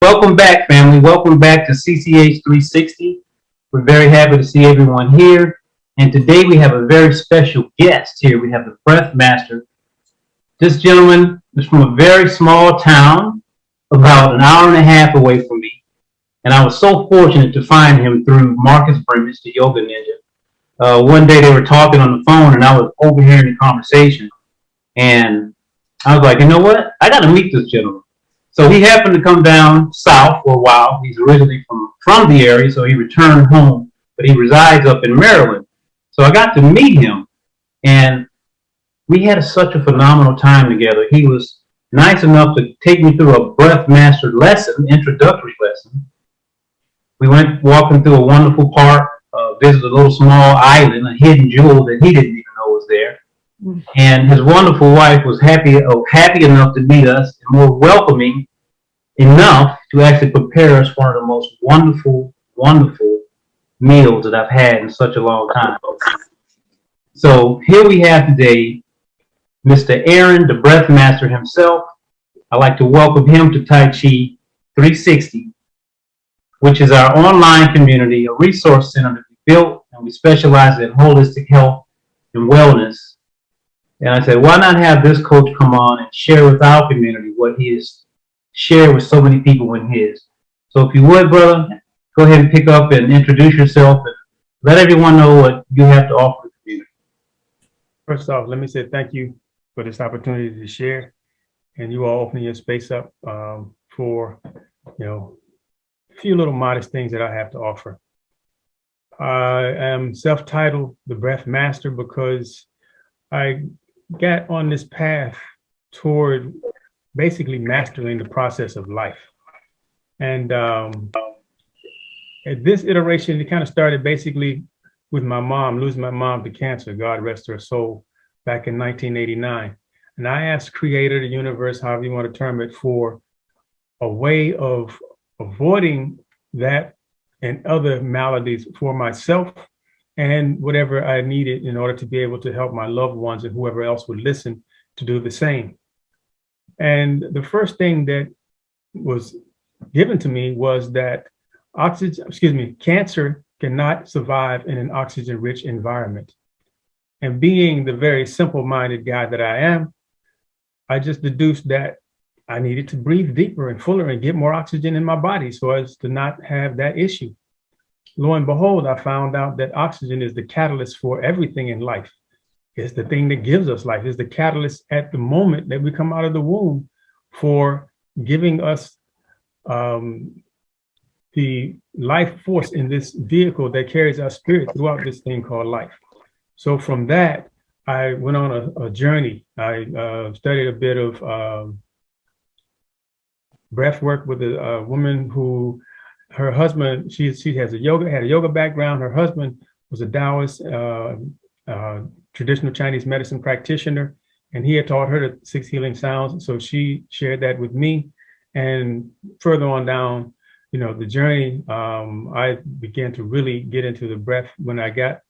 Welcome back, family. Welcome back to CCH 360. We're very happy to see everyone here. And today we have a very special guest here. We have the Breath Master. This gentleman is from a very small town, about an hour and a half away from me. And I was so fortunate to find him through Marcus Brimage, the yoga ninja. One day they were talking on the phone and I was overhearing the conversation. And I was like, you know what? I got to meet this gentleman. So he happened to come down south for a while. He's originally from the area, so he returned home, but he resides up in Maryland. So I got to meet him, and we had such a phenomenal time together. He was nice enough to take me through a Breath Master lesson, introductory lesson. We went walking through a wonderful park, visited a little small island, a hidden jewel that he didn't even know was there. And his wonderful wife was happy enough to meet us and more welcoming enough to actually prepare us for one of the most wonderful, wonderful meals that I've had in such a long time. So here we have today Mr. Aaron, the Breath Master himself. I'd like to welcome him to Tai Chi 360, which is our online community, a resource center that we built, and we specialize in holistic health and wellness. And I said, why not have this coach come on and share with our community what he has shared with so many people in his. So if you would, brother, go ahead and pick up and introduce yourself and let everyone know what you have to offer the community. First off, let me say thank you for this opportunity to share, and you all opening your space up for, a few little modest things that I have to offer. I am self-titled the Breath Master because I got on this path toward basically mastering the process of life. And at this iteration, it kind of started basically with my mom, losing my mom to cancer, God rest her soul, back in 1989. And I asked Creator, the universe, however you want to term it, for a way of avoiding that and other maladies for myself and whatever I needed in order to be able to help my loved ones and whoever else would listen to do the same. And the first thing that was given to me was that cancer cannot survive in an oxygen-rich environment. And being the very simple-minded guy that I am, I just deduced that I needed to breathe deeper and fuller and get more oxygen in my body so as to not have that issue. Lo and behold, I found out that oxygen is the catalyst for everything in life. It's the thing that gives us life. It's the catalyst at the moment that we come out of the womb for giving us the life force in this vehicle that carries our spirit throughout this thing called life. So from that, I went on a journey. I studied a bit of breath work with a woman who, her husband, she had a yoga background. Her husband was a Taoist, traditional Chinese medicine practitioner, and he had taught her the 6 healing sounds. So she shared that with me. And further on down, the journey, I began to really get into the breath when I got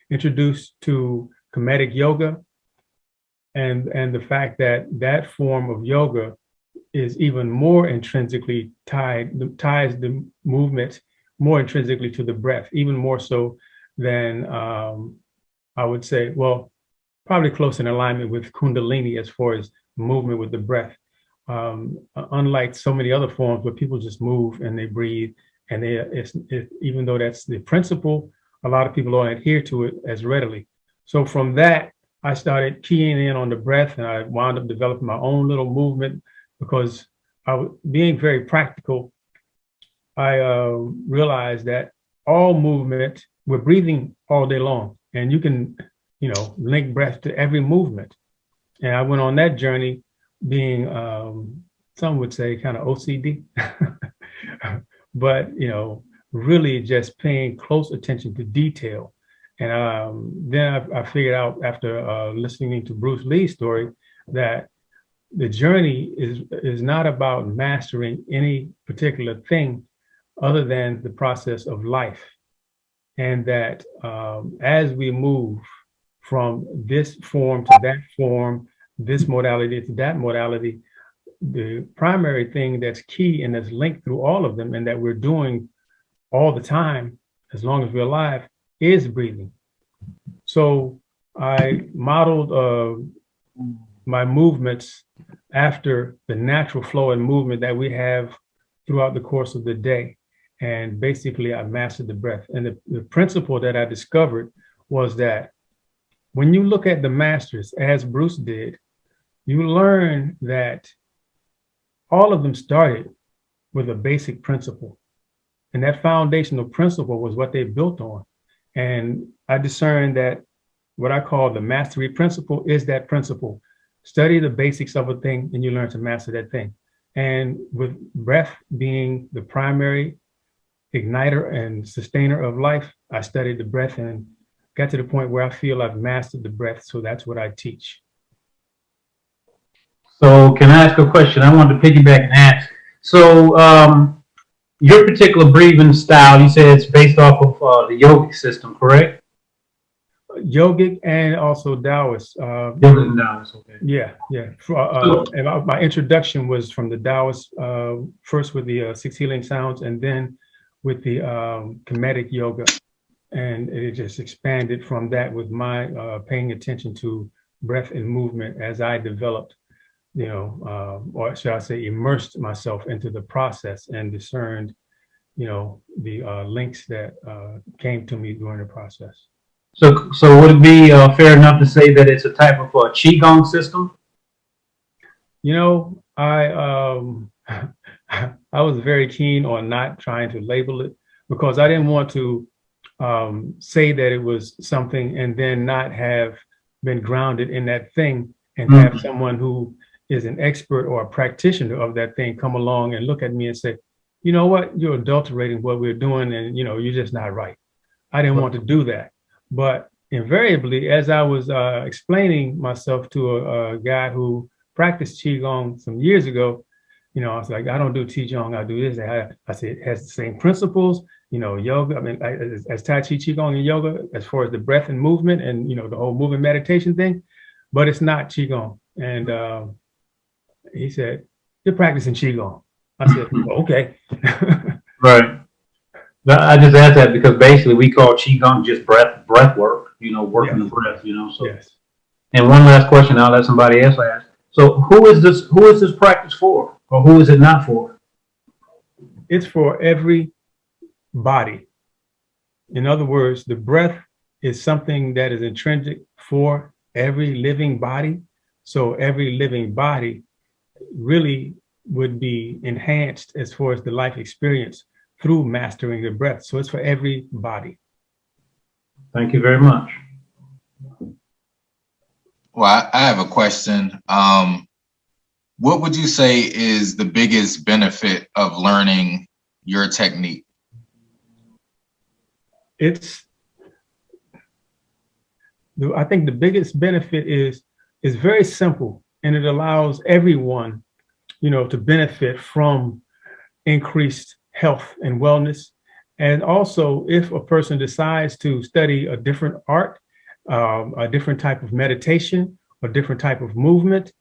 introduced to Kemetic yoga, and the fact that that form of yoga is even more intrinsically ties the movement more intrinsically to the breath, even more so than I would say, well, probably close in alignment with Kundalini as far as movement with the breath. Unlike so many other forms where people just move and they breathe, and even though that's the principle, a lot of people don't adhere to it as readily. So from that, I started keying in on the breath, and I wound up developing my own little movement because being very practical, I realized that all movement, we're breathing all day long, and you can, link breath to every movement. And I went on that journey being, some would say kind of OCD, but, really just paying close attention to detail. And then I figured out after listening to Bruce Lee's story that the journey is not about mastering any particular thing other than the process of life. And that as we move from this form to that form, this modality to that modality, the primary thing that's key and that's linked through all of them and that we're doing all the time, as long as we're alive, is breathing. So I modeled my movements after the natural flow and movement that we have throughout the course of the day. And basically, I mastered the breath. And the principle that I discovered was that when you look at the masters, as Bruce did, you learn that all of them started with a basic principle. And that foundational principle was what they built on. And I discerned that what I call the mastery principle is that principle. Study the basics of a thing and you learn to master that thing. And with breath being the primary igniter and sustainer of life, I studied the breath and got to the point where I feel I've mastered the breath. So that's what I teach. So can I ask a question? I wanted to piggyback and ask. So your particular breathing style, you said it's based off of the yogic system, correct? Yogic and also Taoist. Yogic and Taoist, okay. Yeah. And my introduction was from the Taoist, first with the 6 healing sounds, and then with the Kemetic yoga. And it just expanded from that with my paying attention to breath and movement as I developed, or should I say, immersed myself into the process and discerned, the links that came to me during the process. So would it be fair enough to say that it's a type of Qigong system? I was very keen on not trying to label it because I didn't want to say that it was something and then not have been grounded in that thing and have someone who is an expert or a practitioner of that thing come along and look at me and say, you know what, you're adulterating what we're doing and, you're just not right. I didn't want to do that. But invariably, as I was explaining myself to a guy who practiced Qigong some years ago, I was like, I don't do Qigong, I do this. I said, it has the same principles, yoga, as Tai Chi, Qigong, and yoga, as far as the breath and movement and, the whole movement meditation thing, but it's not Qigong. And he said, you're practicing Qigong. I said, okay. Right. I just asked that because basically we call Qigong just breath work, working the breath, so. Yes. And one last question, I'll let somebody else ask. So who is this practice for, or who is it not for? It's for every body. In other words, the breath is something that is intrinsic for every living body. So every living body really would be enhanced as far as the life experience through mastering the breath. So it's for every body. Thank you very much. Well, I have a question. What would you say is the biggest benefit of learning your technique? I think the biggest benefit is very simple, and it allows everyone, to benefit from increased health and wellness. And also, if a person decides to study a different art, a different type of meditation, a different type of movement,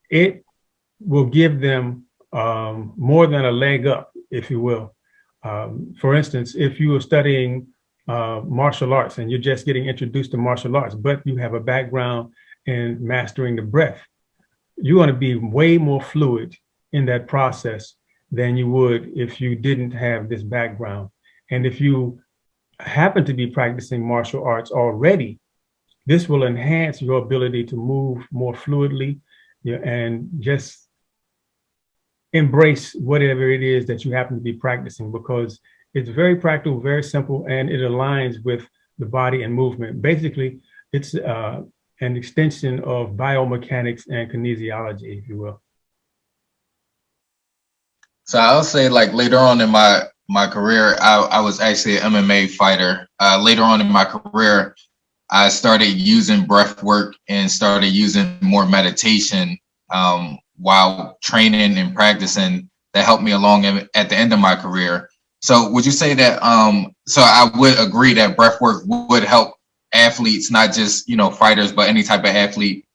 it will give them more than a leg up, if you will. For instance, if you are studying martial arts and you're just getting introduced to martial arts, but you have a background in mastering the breath, you're going to be way more fluid in that process than you would if you didn't have this background. And if you happen to be practicing martial arts already, this will enhance your ability to move more fluidly, and just embrace whatever it is that you happen to be practicing, because it's very practical, very simple, and it aligns with the body and movement. Basically, it's an extension of biomechanics and kinesiology, if you will. So I'll say, like, later on in my career, I was actually an MMA fighter. Later on in my career, I started using breath work and started using more meditation while training and practicing. That helped me along at the end of my career. So would you say that, so I would agree that breath work would help athletes, not just, fighters, but any type of athlete,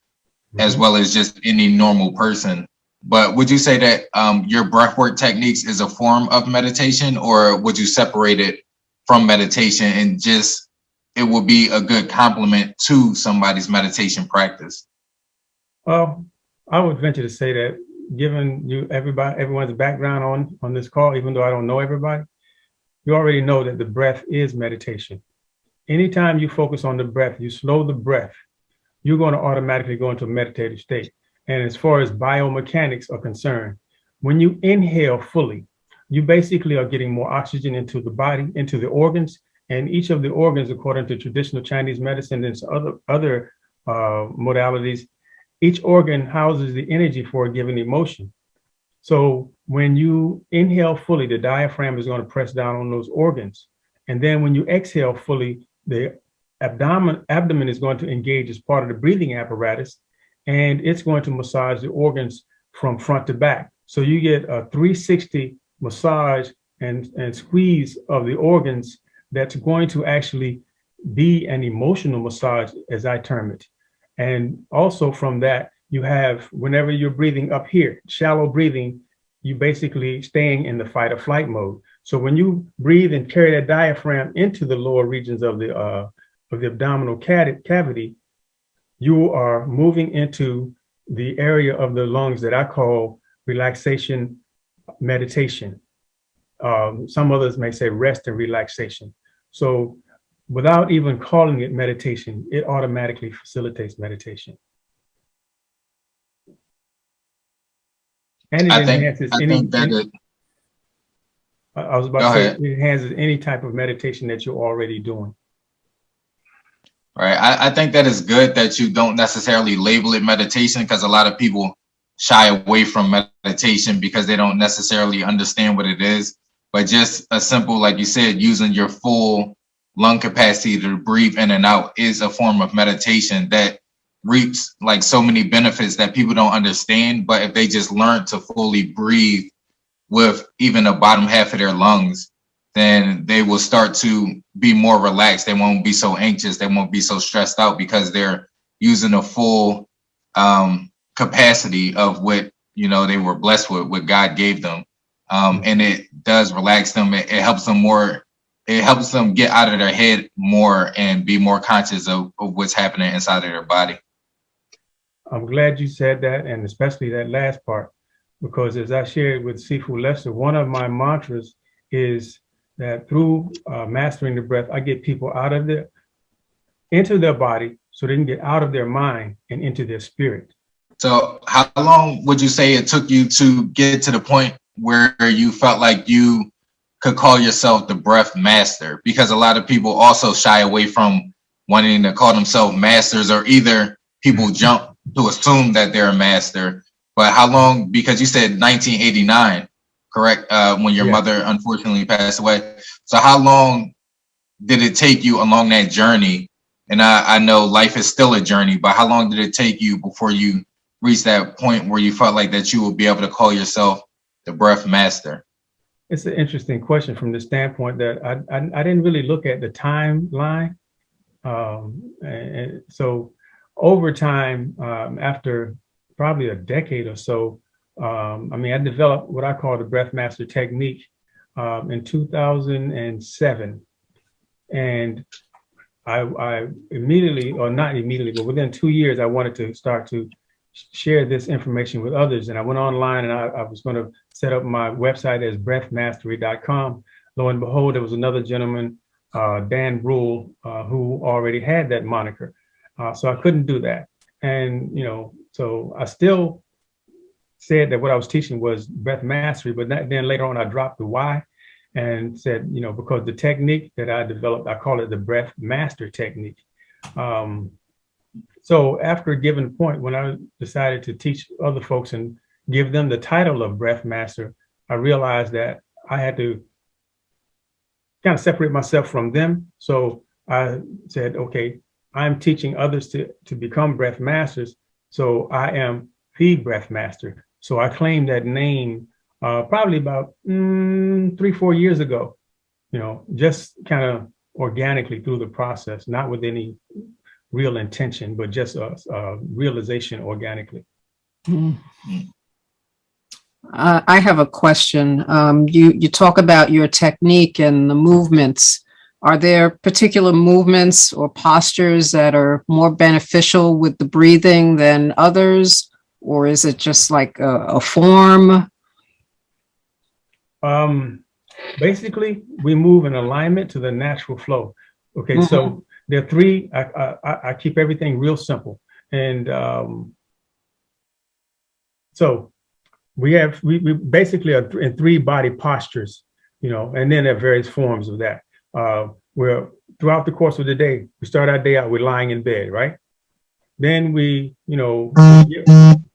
as well as just any normal person. But would you say that your breathwork techniques is a form of meditation, or would you separate it from meditation and just it will be a good complement to somebody's meditation practice? Well, I would venture to say that given everyone's background on this call, even though I don't know everybody, you already know that the breath is meditation. Anytime you focus on the breath, you slow the breath, you're going to automatically go into a meditative state. And as far as biomechanics are concerned, when you inhale fully, you basically are getting more oxygen into the body, into the organs, and each of the organs, according to traditional Chinese medicine and other modalities, each organ houses the energy for a given emotion. So when you inhale fully, the diaphragm is going to press down on those organs. And then when you exhale fully, the abdomen is going to engage as part of the breathing apparatus, and it's going to massage the organs from front to back. So you get a 360 massage and squeeze of the organs that's going to actually be an emotional massage, as I term it. And also from that, you have, whenever you're breathing up here, shallow breathing, you basically staying in the fight or flight mode. So when you breathe and carry that diaphragm into the lower regions of the abdominal cavity, you are moving into the area of the lungs that I call relaxation meditation. Some others may say rest and relaxation. So without even calling it meditation, it automatically facilitates meditation. And it enhances I was about to say, it enhances any type of meditation that you're already doing. Right. I think that is good that you don't necessarily label it meditation, because a lot of people shy away from meditation because they don't necessarily understand what it is. But just a simple, like you said, using your full lung capacity to breathe in and out is a form of meditation that reaps like so many benefits that people don't understand. But if they just learn to fully breathe with even the bottom half of their lungs, then they will start to be more relaxed. They won't be so anxious. They won't be so stressed out because they're using a full capacity of what, you know, they were blessed with, what God gave them. And it does relax them. It helps them more. It helps them get out of their head more and be more conscious of what's happening inside of their body. I'm glad you said that, and especially that last part, because as I shared with Sifu Lester, one of my mantras is that through mastering the breath, I get people into their body so they can get out of their mind and into their spirit. So how long would you say it took you to get to the point where you felt like you could call yourself the breath master? Because a lot of people also shy away from wanting to call themselves masters, or either people jump to assume that they're a master. But how long, because you said 1989, correct? When your mother unfortunately passed away. So how long did it take you along that journey? And I know life is still a journey, but how long did it take you before you reached that point where you felt like that you would be able to call yourself the breath master? It's an interesting question from the standpoint that I didn't really look at the timeline. And so over time, after probably a decade or so, I developed what I call the Breath Master technique in 2007. And I immediately, or not immediately, but within 2 years, I wanted to start to share this information with others. And I went online and I was going to set up my website as breathmastery.com. Lo and behold, there was another gentleman, Dan Brule, who already had that moniker. So I couldn't do that. And, so I still said that what I was teaching was breath mastery, but then later on I dropped the Y and said, because the technique that I developed, I call it the Breath Master technique. So after a given point, when I decided to teach other folks and give them the title of Breath Master, I realized that I had to kind of separate myself from them. So I said, okay, I'm teaching others to become breath masters. So I am the Breath Master. So I claimed that name probably about 3-4 years ago, just kind of organically through the process, not with any real intention, but just a realization organically. Mm-hmm. I have a question. You talk about your technique and the movements. Are there particular movements or postures that are more beneficial with the breathing than others? Or is it just like a form? Basically, we move in alignment to the natural flow. Okay, so there are three. I keep everything real simple, and so we basically are in three body postures, and then there are various forms of that. Where throughout the course of the day, we start our day out with lying in bed, right? Then we,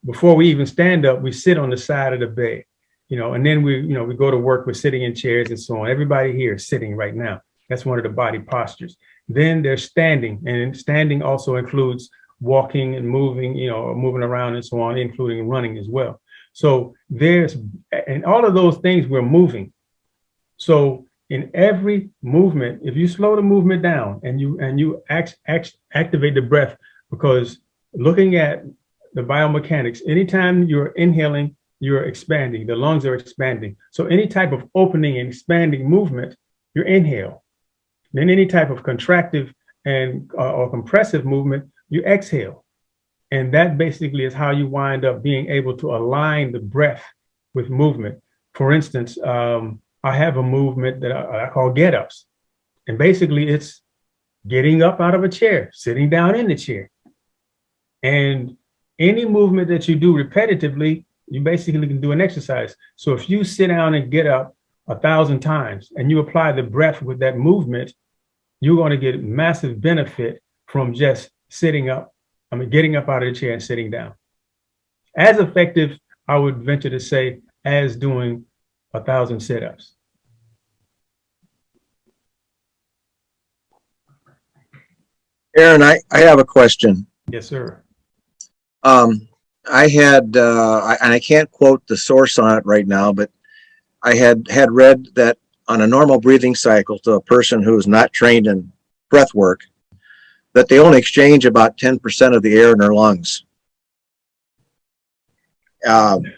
before we even stand up, we sit on the side of the bed, and then we go to work, we're sitting in chairs and so on. Everybody here is sitting right now. That's one of the body postures. Then there's standing, and standing also includes walking and moving, moving around and so on, including running as well. So and all of those things we're moving. So in every movement, if you slow the movement down and you activate the breath, because looking at the biomechanics, anytime you're inhaling, you're expanding, the lungs are expanding. So any type of opening and expanding movement, you inhale. Then any type of contractive and or compressive movement, you exhale. And that basically is how you wind up being able to align the breath with movement. For instance, I have a movement that I call get-ups. And basically it's getting up out of a chair, sitting down in the chair. And any movement that you do repetitively, you basically can do an exercise. So if you sit down and get up 1,000 times and you apply the breath with that movement, you're going to get massive benefit from just sitting up. Getting up out of the chair and sitting down. As effective, I would venture to say, as doing 1,000 sit-ups. Aaron, I have a question. Yes, sir. I had, and I can't quote the source on it right now, but I had read that on a normal breathing cycle to a person who is not trained in breath work, that they only exchange about 10% of the air in their lungs. And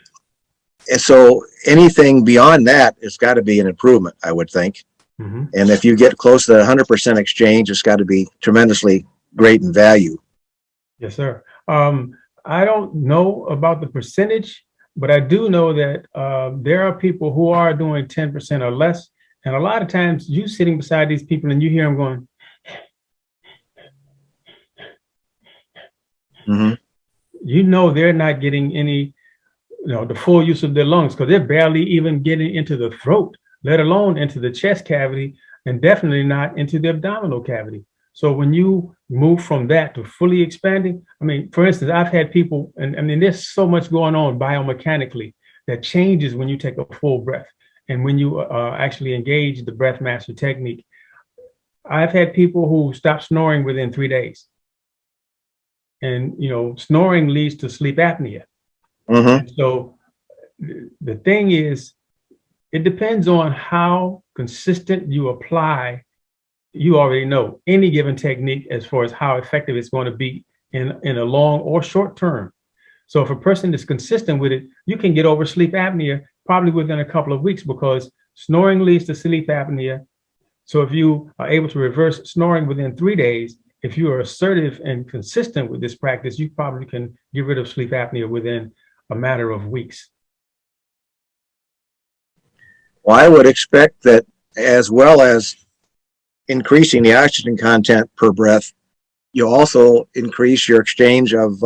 so anything beyond that has got to be an improvement, I would think. And if you get close to 100% exchange, it's got to be tremendously great in value. Yes, sir. I don't know about the percentage, but I do know that there are people who are doing 10% or less. And a lot of times you sitting beside these people and you hear them going, they're not getting any, the full use of their lungs, because they're barely even getting into the throat, let alone into the chest cavity, and definitely not into the abdominal cavity. So when you move from that to fully expanding, for instance, I've had people, and there's so much going on biomechanically that changes when you take a full breath and when you actually engage the Breath Master technique. I've had people who stop snoring within 3 days. And, snoring leads to sleep apnea. So the thing is, it depends on how consistent you apply. You already know any given technique as far as how effective it's going to be in a long or short term. So if a person is consistent with it, you can get over sleep apnea probably within a couple of weeks, because snoring leads to sleep apnea. So if you are able to reverse snoring within 3 days, if you are assertive and consistent with this practice, you probably can get rid of sleep apnea within a matter of weeks. Well, I would expect that, as well as increasing the oxygen content per breath, you also increase your exchange of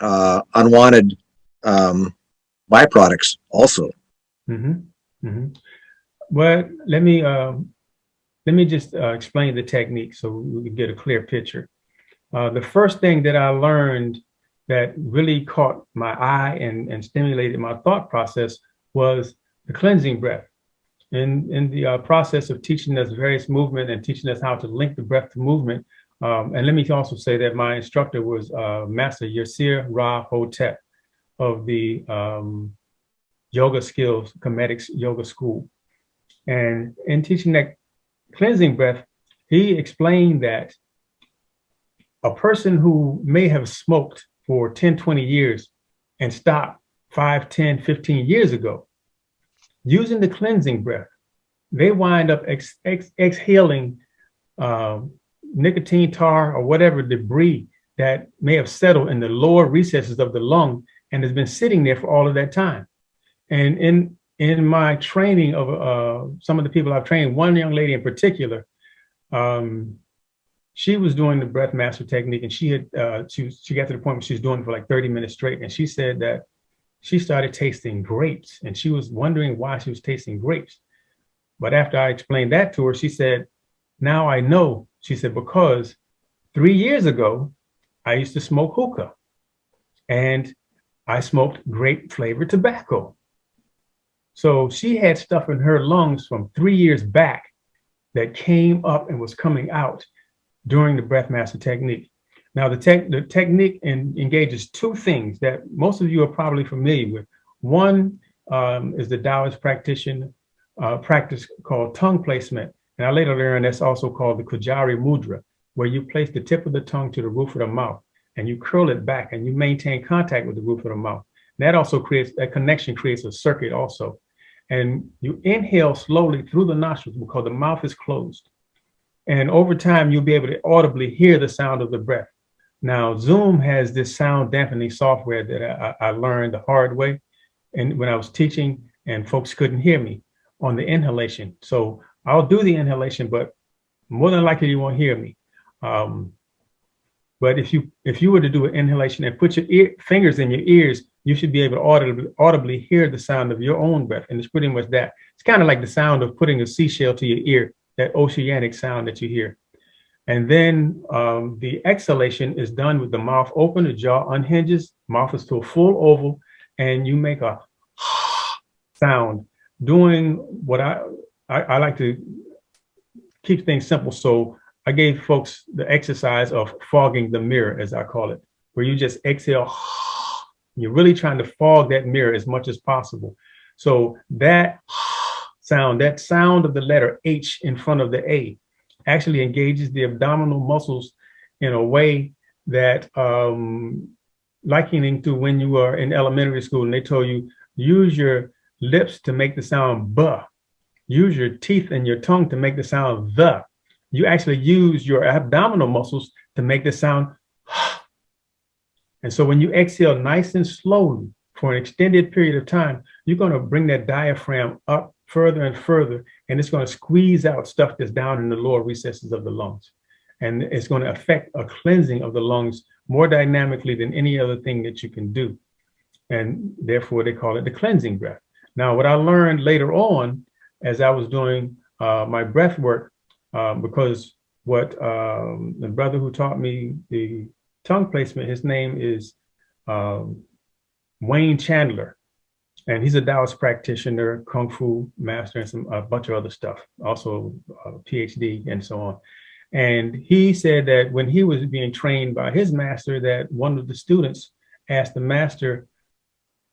unwanted byproducts also. Well, let me just explain the technique so we can get a clear picture. The first thing that I learned that really caught my eye and stimulated my thought process was the cleansing breath. In the process of teaching us various movement and teaching us how to link the breath to movement. And let me also say that my instructor was Master Yasir Ra Hotep of the Yoga Skills Comedics Yoga School. And in teaching that cleansing breath, he explained that a person who may have smoked for 10, 20 years and stopped 5, 10, 15 years ago, using the cleansing breath, they wind up exhaling nicotine, tar, or whatever debris that may have settled in the lower recesses of the lung and has been sitting there for all of that time. And in my training of some of the people I've trained, one young lady in particular, she was doing the Breath Master technique, and she got to the point where she was doing it for like 30 minutes straight. And she said that she started tasting grapes, and she was wondering why she was tasting grapes. But after I explained that to her, she said, now I know. She said, because 3 years ago, I used to smoke hookah, and I smoked grape flavored tobacco. So she had stuff in her lungs from 3 years back that came up and was coming out during the Breath Master technique. Now, the technique engages two things that most of you are probably familiar with. One is the Taoist practice called tongue placement. And I later learned that's also called the Kujari Mudra, where you place the tip of the tongue to the roof of the mouth and you curl it back and you maintain contact with the roof of the mouth. That also creates, that connection creates a circuit also. And you inhale slowly through the nostrils because the mouth is closed. And over time, you'll be able to audibly hear the sound of the breath. Now, Zoom has this sound dampening software that I learned the hard way. And when I was teaching and folks couldn't hear me on the inhalation. So I'll do the inhalation, but more than likely you won't hear me. But if you were to do an inhalation and put your fingers in your ears, you should be able to audibly hear the sound of your own breath. And it's pretty much that. It's kind of like the sound of putting a seashell to your ear, that oceanic sound that you hear. And then the exhalation is done with the mouth open, the jaw unhinges, mouth is to a full oval, and you make a sound doing what I like to keep things simple. So I gave folks the exercise of fogging the mirror, as I call it, where you just exhale. You're really trying to fog that mirror as much as possible. So that sound of the letter H in front of the A actually engages the abdominal muscles in a way that likening to when you were in elementary school and they told you, use your lips to make the sound buh, use your teeth and your tongue to make the sound the. You actually use your abdominal muscles to make the sound. And so when you exhale nice and slowly for an extended period of time, you're going to bring that diaphragm up further and further, and it's going to squeeze out stuff that's down in the lower recesses of the lungs. And it's going to affect a cleansing of the lungs more dynamically than any other thing that you can do. And therefore, they call it the cleansing breath. Now, what I learned later on as I was doing my breath work, because what the brother who taught me the tongue placement, his name is Wayne Chandler. And he's a Taoist practitioner, Kung Fu master, and a bunch of other stuff, also PhD and so on. And he said that when he was being trained by his master, that one of the students asked the master,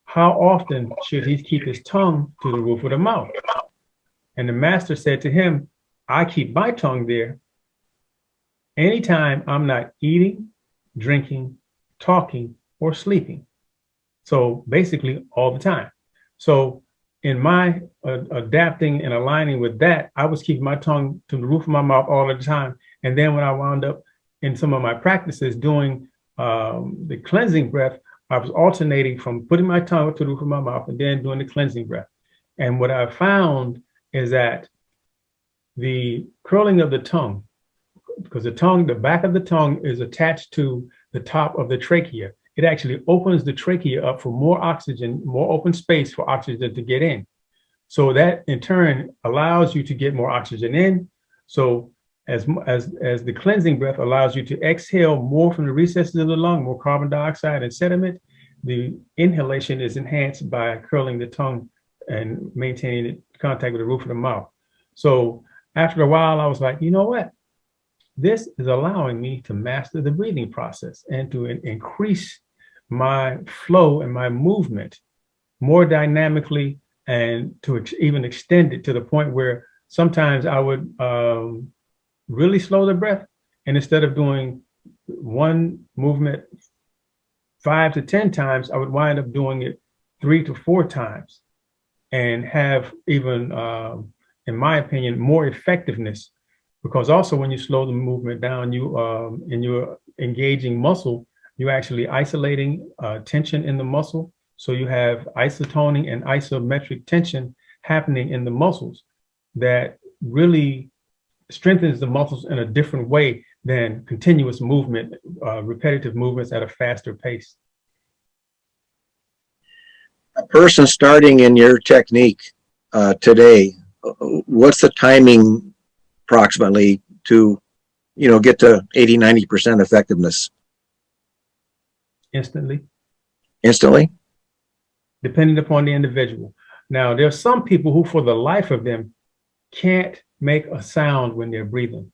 how often should he keep his tongue to the roof of the mouth? And the master said to him, I keep my tongue there anytime I'm not eating, drinking, talking, or sleeping. So basically all the time. So in my adapting and aligning with that, I was keeping my tongue to the roof of my mouth all the time. And then when I wound up in some of my practices doing the cleansing breath, I was alternating from putting my tongue to the roof of my mouth and then doing the cleansing breath. And what I found is that the curling of the tongue, because the back of the tongue is attached to the top of the trachea. It actually opens the trachea up for more oxygen, more open space for oxygen to get in. So that in turn allows you to get more oxygen in. So as the cleansing breath allows you to exhale more from the recesses of the lung, more carbon dioxide and sediment, the inhalation is enhanced by curling the tongue and maintaining contact with the roof of the mouth. So after a while, I was like, you know what? This is allowing me to master the breathing process and to increase my flow and my movement more dynamically, and to even extend it to the point where sometimes I would really slow the breath. And instead of doing one movement 5 to 10 times, I would wind up doing it 3 to 4 times and have even, in my opinion, more effectiveness. Because also when you slow the movement down, and you're engaging muscle, you're actually isolating tension in the muscle. So you have isotoning and isometric tension happening in the muscles that really strengthens the muscles in a different way than continuous movement, repetitive movements at a faster pace. A person starting in your technique today, what's the timing approximately to, get to 80-90% effectiveness? Instantly, Depending upon the individual. Now, there are some people who, for the life of them, can't make a sound when they're breathing.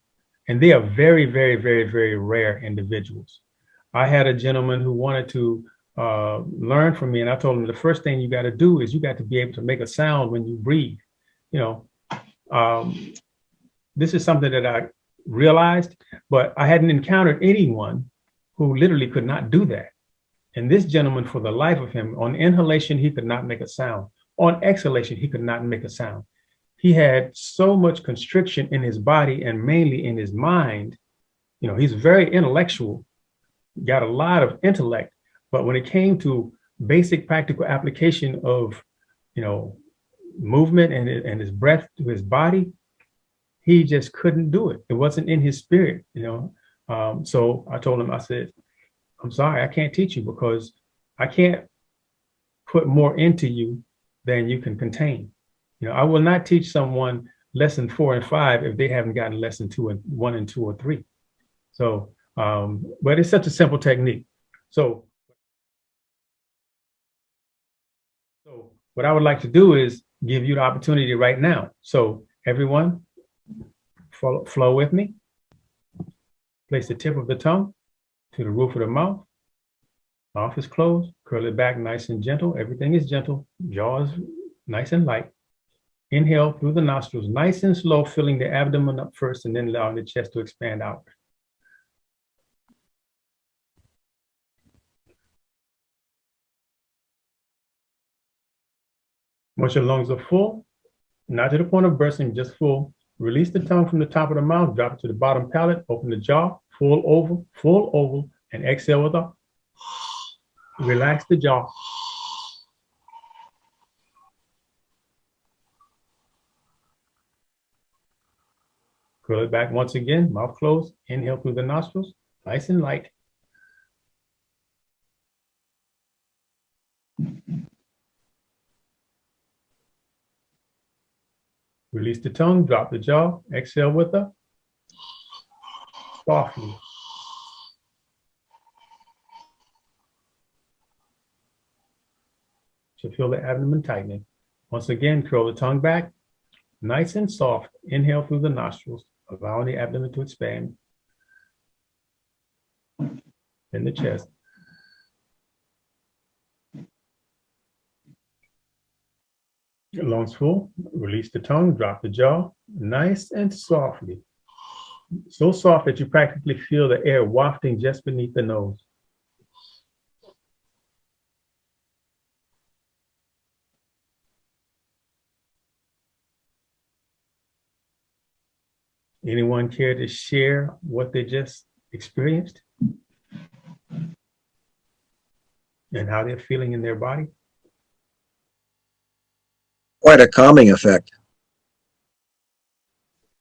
And they are very, very, very, very rare individuals. I had a gentleman who wanted to learn from me, and I told him the first thing you got to do is you got to be able to make a sound when you breathe. This is something that I realized, but I hadn't encountered anyone who literally could not do that. And this gentleman, for the life of him, on inhalation, he could not make a sound. On exhalation, he could not make a sound. He had so much constriction in his body and mainly in his mind. He's very intellectual, got a lot of intellect, but when it came to basic practical application of, movement and his breath to his body, he just couldn't do it. It wasn't in his spirit, So I told him, I said, I'm sorry, I can't teach you because I can't put more into you than you can contain. I will not teach someone lesson 4 and 5 if they haven't gotten lesson 1 and 2 or 3. So, but it's such a simple technique. So what I would like to do is give you the opportunity right now. So everyone, flow with me. Place the tip of the tongue to the roof of the mouth. Mouth is closed. Curl it back nice and gentle. Everything is gentle. Jaws nice and light. Inhale through the nostrils, nice and slow, filling the abdomen up first and then allowing the chest to expand out. Once your lungs are full, not to the point of bursting, just full, release the tongue from the top of the mouth, drop it to the bottom palate, open the jaw, full oval, and exhale with a. Relax the jaw. Curl it back once again, mouth closed, inhale through the nostrils, nice and light. Release the tongue, drop the jaw, exhale with a. Softly. So feel the abdomen tightening. Once again, curl the tongue back, nice and soft. Inhale through the nostrils, allowing the abdomen to expand. In the chest. Lungs full, release the tongue, drop the jaw, nice and softly. So soft that you practically feel the air wafting just beneath the nose. Anyone care to share what they just experienced? And how they're feeling in their body? quite a calming effect.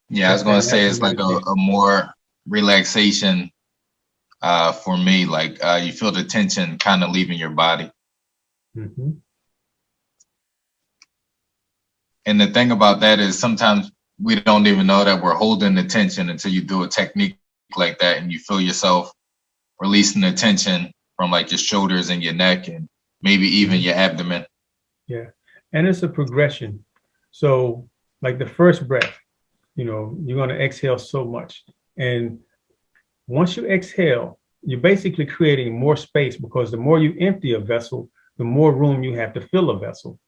Yeah, I was gonna say it's like a more relaxation for me. Like you feel the tension kind of leaving your body. Mm-hmm. And the thing about that is sometimes we don't even know that we're holding the tension until you do a technique like that and you feel yourself releasing the tension from like your shoulders and your neck and maybe even your abdomen. Yeah, and it's a progression. So like the first breath, you're going to exhale so much. And once you exhale, you're basically creating more space because the more you empty a vessel, the more room you have to fill a vessel.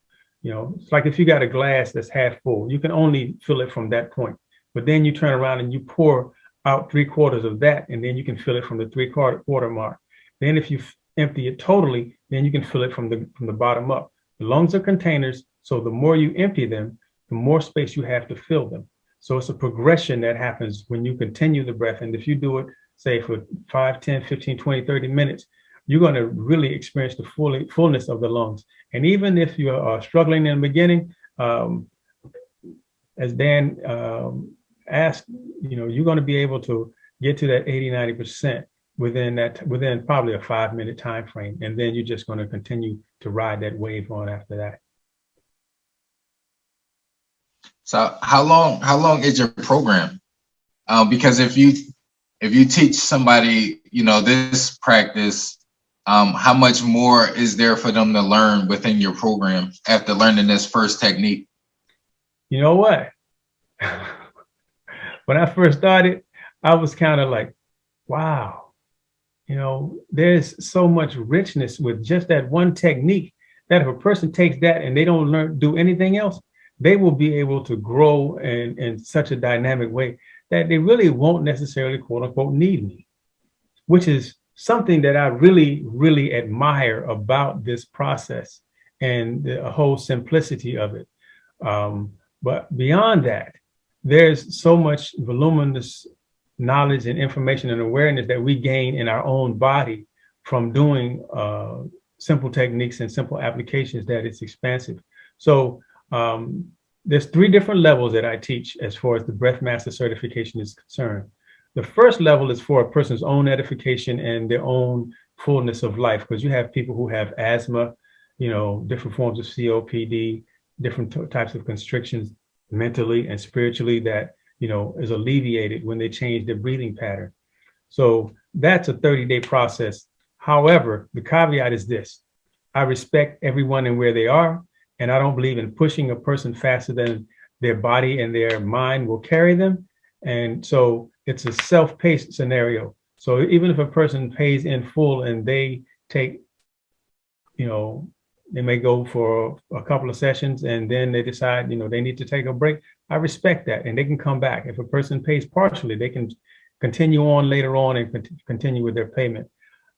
It's like if you got a glass that's half full, you can only fill it from that point. But then you turn around and you pour out 3/4 of that, and then you can fill it from the 3/4 mark. Then if you empty it totally, then you can fill it from the bottom up. The lungs are containers, so the more you empty them, the more space you have to fill them. So it's a progression that happens when you continue the breath. And if you do it, say for 5, 10, 15, 20, 30 minutes, you're going to really experience the fullness of the lungs. And even if you are struggling in the beginning, as Dan asked, you're going to be able to get to that 80, 90% within probably a 5-minute time frame. And then you're just going to continue to ride that wave on after that. So how long is your program? Because if you teach somebody, this practice, how much more is there for them to learn within your program after learning this first technique? You know what? When I first started, I was kind of like, wow, there's so much richness with just that one technique that if a person takes that and they don't do anything else, they will be able to grow in such a dynamic way that they really won't necessarily, quote unquote, need me, which is something that I really, really admire about this process and the whole simplicity of it. But beyond that, there's so much voluminous knowledge and information and awareness that we gain in our own body from doing simple techniques and simple applications that it's expansive. So there's 3 different levels that I teach as far as the Breath Master certification is concerned. The first level is for a person's own edification and their own fullness of life, because you have people who have asthma, different forms of COPD, different types of constrictions mentally and spiritually that, is alleviated when they change their breathing pattern. So that's a 30-day process. However, the caveat is this: I respect everyone and where they are, and I don't believe in pushing a person faster than their body and their mind will carry them. And so it's a self-paced scenario. So even if a person pays in full and they take, they may go for a couple of sessions and then they decide, they need to take a break. I respect that, and they can come back. If a person pays partially, they can continue on later on and continue with their payment.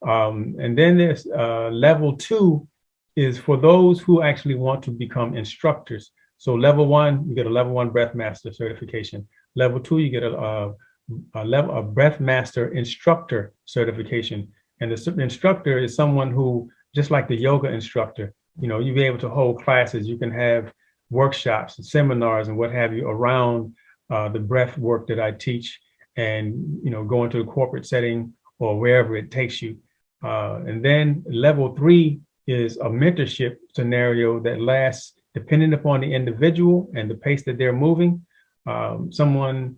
And then there's level 2 is for those who actually want to become instructors. So level 1, you get a level 1 Breath Master certification. Level 2, you get a Breath Master instructor certification. And the instructor is someone who, just like the yoga instructor, you'll be able to hold classes. You can have workshops and seminars and what have you around the breath work that I teach, and go into a corporate setting or wherever it takes you. And then level 3 is a mentorship scenario that lasts, depending upon the individual and the pace that they're moving. Someone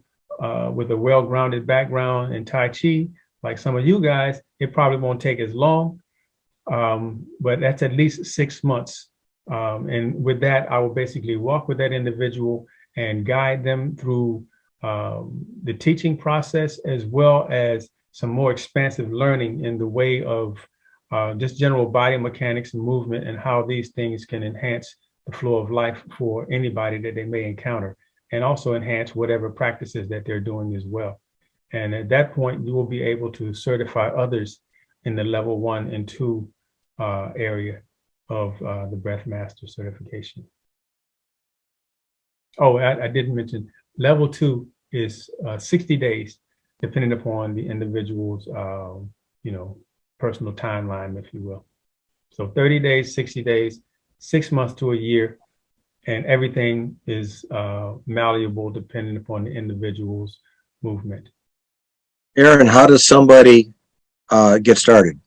with a well-grounded background in Tai Chi, like some of you guys, it probably won't take as long, but that's at least 6 months. And with that, I will basically walk with that individual and guide them through the teaching process, as well as some more expansive learning in the way of just general body mechanics and movement, and how these things can enhance the flow of life for anybody that they may encounter, and also enhance whatever practices that they're doing as well. And at that point, you will be able to certify others in the level 1 and 2 area of the Breath Master certification. Oh, I didn't mention level 2 is 60 days, depending upon the individual's, personal timeline, if you will. So 30 days, 60 days, 6 months to a year, and everything is malleable depending upon the individual's movement. Aaron, how does somebody get started?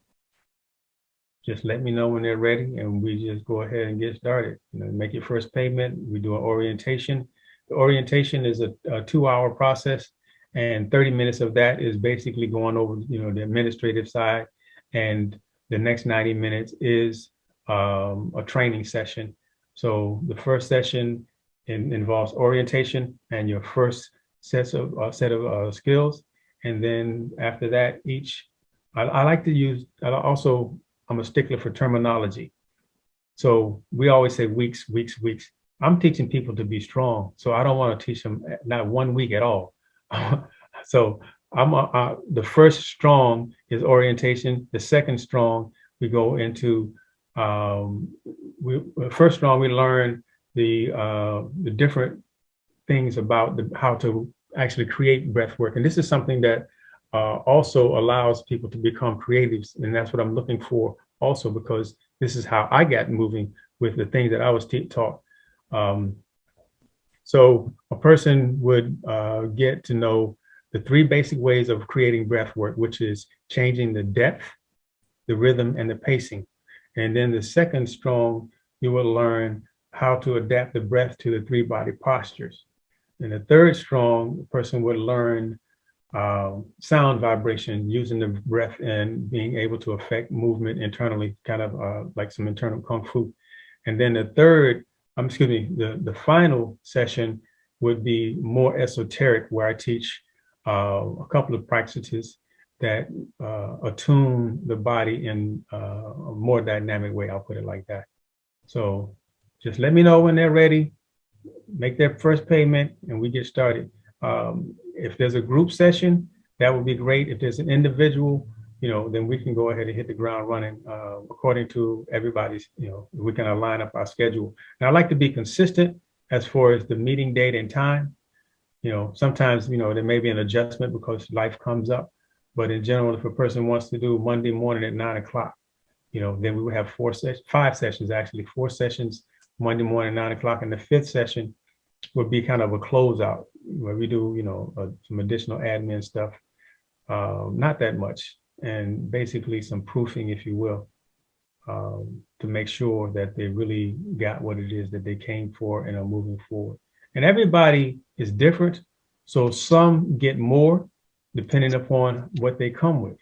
Just let me know when they're ready, and we just go ahead and get started. Make your first payment. We do an orientation. The orientation is a 2-hour process, and 30 minutes of that is basically going over, the administrative side, and the next 90 minutes is a training session. So the first session involves orientation and your first set of skills, and then after that, I like to use. I'm a stickler for terminology. So we always say weeks. I'm teaching people to be strong, so I don't want to teach them not 1 week at all. So the first strong is orientation. The second strong, we go into First of all, we learn the different things about how to actually create breath work. And this is something that also allows people to become creatives. And that's what I'm looking for also, because this is how I got moving with the things that I was taught. So a person would get to know the 3 basic ways of creating breath work, which is changing the depth, the rhythm, and the pacing. And then the second strong, you will learn how to adapt the breath to the 3 body postures. And the third strong, the person would learn sound vibration using the breath and being able to affect movement internally, kind of like some internal kung fu. And then the final session would be more esoteric, where I teach a couple of practices that attune the body in a more dynamic way. I'll put it like that. So just let me know when they're ready, make their first payment, and we get started. If there's a group session, that would be great. If there's an individual, then we can go ahead and hit the ground running according to everybody's, we can align up our schedule. And I like to be consistent as far as the meeting date and time. Sometimes, there may be an adjustment because life comes up. But in general, if a person wants to do Monday morning at 9 o'clock, then we would have 5 sessions, actually 4 sessions Monday morning, 9 o'clock. And the 5th session would be kind of a closeout where we do, some additional admin stuff, not that much, and basically some proofing, if you will, to make sure that they really got what it is that they came for and are moving forward. And everybody is different. So some get more depending upon what they come with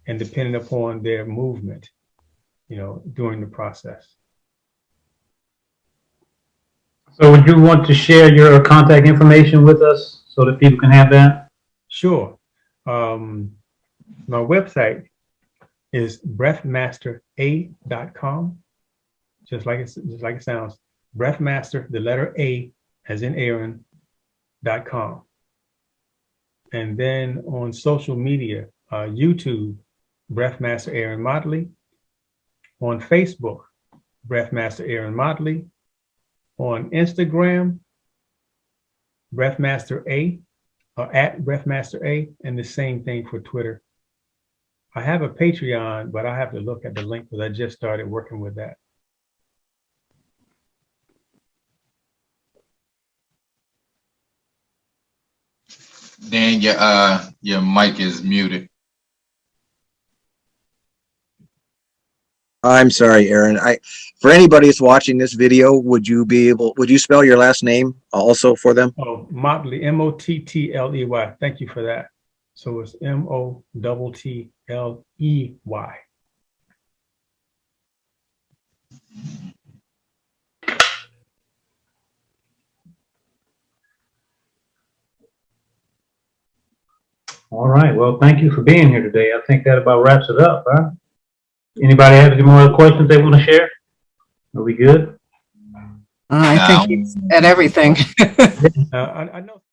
and depending upon their movement, during the process. So would you want to share your contact information with us so that people can have that? Sure. My website is breathmastera.com. Just like it sounds. Breathmaster, the letter A, as in Aaron.com. And then on social media, YouTube, Breath Master Aaron Mottley. On Facebook, Breath Master Aaron Mottley. On Instagram, Breath Master A, at Breath Master A, and the same thing for Twitter. I have a Patreon, but I have to look at the link because I just started working with that. Dan, your mic is muted. I'm sorry, Aaron. For anybody that's watching this video, would you spell your last name also for them? Oh, Mottley, M-O-T-T-L-E-Y. Thank you for that. So it's M-O-T-T-L-E-Y. All right. Well, thank you for being here today. I think that about wraps it up, huh? Anybody have any more questions they want to share? Are we good? I think you said everything. I know.